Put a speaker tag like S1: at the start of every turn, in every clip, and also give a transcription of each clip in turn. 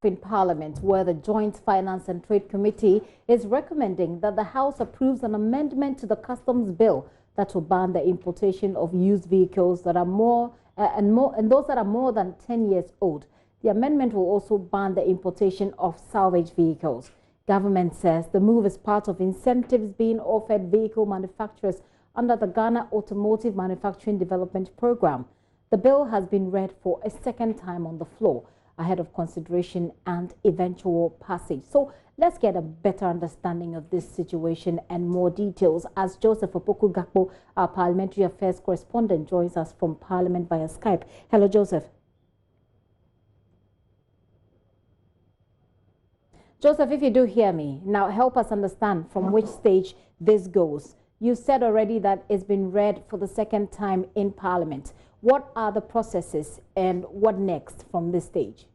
S1: in Parliament, where the Joint Finance and Trade Committee is recommending that the House approves an amendment to the Customs Bill that will ban the importation of used vehicles that are and those that are more than 10 years old. The amendment will also ban the importation of salvage vehicles. Government says the move is part of incentives being offered vehicle manufacturers under the Ghana Automotive Manufacturing Development Program. The bill has been read for a second time on the floor ahead of consideration and eventual passage. So let's get a better understanding of this situation and more details as Joseph Opoku-Gakpo, our Parliamentary Affairs correspondent, joins us from Parliament via Skype. Hello, Joseph. Joseph, if you do hear me, now help us understand from which stage this goes. You said already that it's been read for the second time in Parliament. What are the processes and what next from this stage?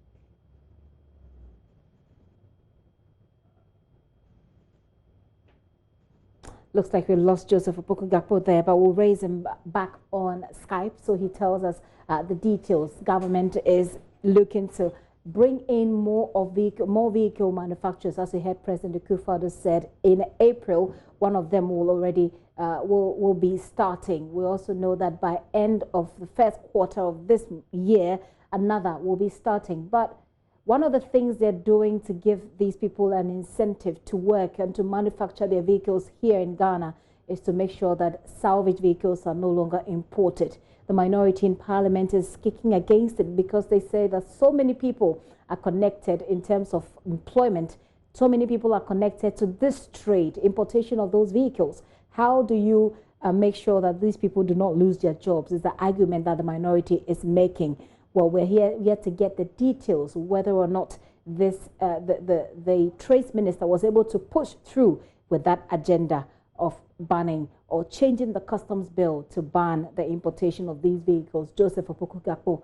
S1: Looks like we lost Joseph Opoku-Gakpo there, but we'll raise him back on Skype so he tells us the details. Government is looking to bring in more vehicle manufacturers, as we heard President Akufo-Addo said in April. One of them will already will be starting. We also know that by end of the first quarter of this year, another will be starting. But one of the things they're doing to give these people an incentive to work and to manufacture their vehicles here in Ghana is to make sure that salvage vehicles are no longer imported. The minority in Parliament is kicking against it because they say that so many people are connected in terms of employment. So many people are connected to this trade, importation of those vehicles. How do you make sure that these people do not lose their jobs? Is the argument that the minority is making. Well, we're here to get the details, whether or not this the trade minister was able to push through with that agenda of banning or changing the customs bill to ban the importation of these vehicles. Joseph Opoku-Gakpo,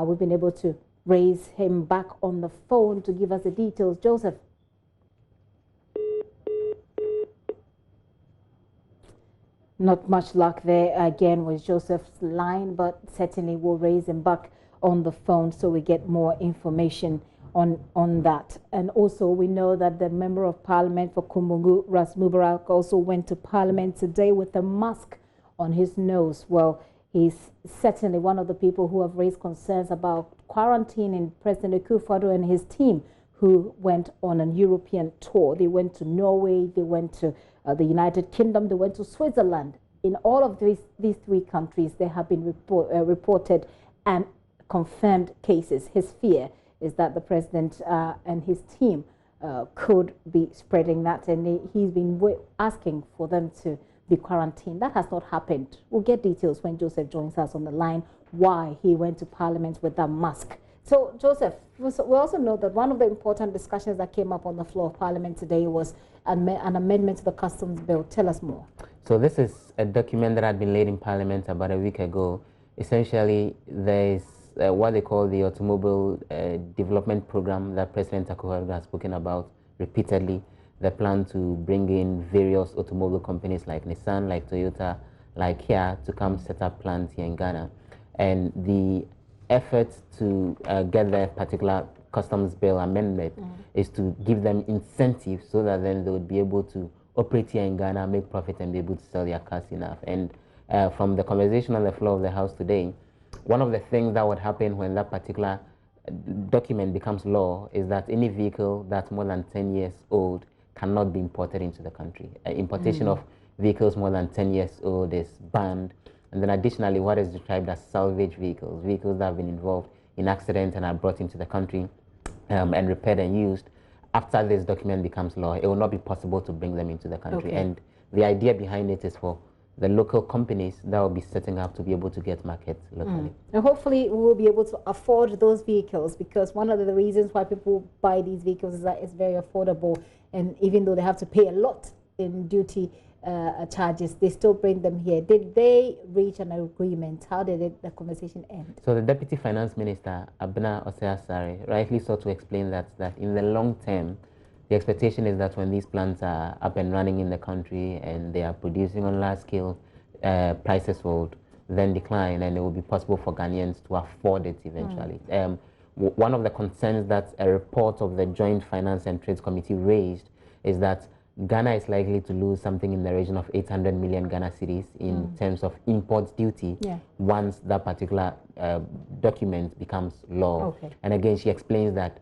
S1: we've been able to raise him back on the phone to give us the details. Joseph. Not much luck there again with Joseph's line, but certainly we'll raise him back on the phone so we get more information on that. And also we know that the Member of Parliament for Kumbungu, Ras Mubarak, also went to Parliament today with a mask on his nose. Well, he's certainly one of the people who have raised concerns about quarantining President Akufo-Addo and his team, who went on an European tour. They went to Norway, they went to the United Kingdom, they went to Switzerland. In all of these three countries, there have been reported and confirmed cases. His fear is that the president and his team could be spreading that, and he's been asking for them to be quarantined. That has not happened. We'll get details when Joseph joins us on the line, why he went to Parliament with that mask. So, Joseph, we also know that one of the important discussions that came up on the floor of Parliament today was an amendment to the Customs Bill. Tell us more.
S2: So this is a document that had been laid in Parliament about a week ago. Essentially, there is what they call the Automobile Development Program that President Akufo-Addo has spoken about repeatedly. The plan to bring in various automobile companies like Nissan, like Toyota, like Kia to come set up plants here in Ghana. And the effort to get that particular customs bill amendment is to give them incentives so that then they would be able to operate here in Ghana, make profit, and be able to sell their cars enough. And from the conversation on the floor of the House today, one of the things that would happen when that particular document becomes law is that any vehicle that's more than 10 years old cannot be imported into the country. Importation of vehicles more than 10 years old is banned. And then additionally, what is described as salvage vehicles, vehicles that have been involved in accidents and are brought into the country and repaired and used. After this document becomes law, it will not be possible to bring them into the country. Okay. And the idea behind it is for the local companies that will be setting up to be able to get markets locally.
S1: And hopefully we will be able to afford those vehicles, because one of the reasons why people buy these vehicles is that it's very affordable, and even though they have to pay a lot in duty charges, they still bring them here. Did they reach an agreement? How did the conversation end?
S2: So the Deputy Finance Minister, Abena Osei-Asare, rightly sought to explain that in the long term, the expectation is that when these plants are up and running in the country and they are producing on large scale, prices will then decline and it will be possible for Ghanaians to afford it eventually. one of the concerns that a report of the Joint Finance and Trades Committee raised is that Ghana is likely to lose something in the region of 800 million Ghana cedis in terms of import duty once that particular document becomes law. Okay. And again, she explains that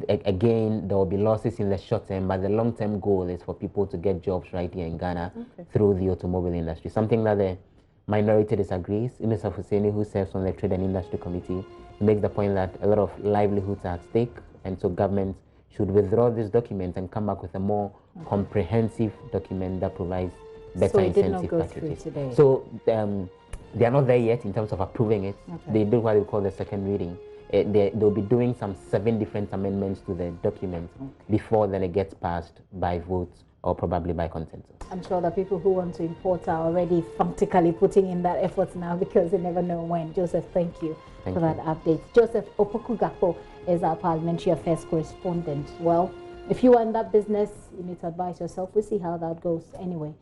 S2: again, there will be losses in the short term, but the long-term goal is for people to get jobs right here in Ghana through the automobile industry, something that the minority disagrees. Ines Husseini, who serves on the Trade and Industry Committee, makes the point that a lot of livelihoods are at stake, and so government should withdraw this document and come back with a more comprehensive document that provides better incentive packages. So they are not there yet in terms of approving it. They do what we call the second reading. They'll be doing some 7 different amendments to the document before then it gets passed by vote or probably by consensus.
S1: I'm sure the people who want to import are already frantically putting in that effort now because they never know when. Joseph, thank you for that update. Joseph Opoku-Gakpo is our parliamentary affairs correspondent. Well, if you are in that business, you need to advise yourself. We'll see how that goes anyway.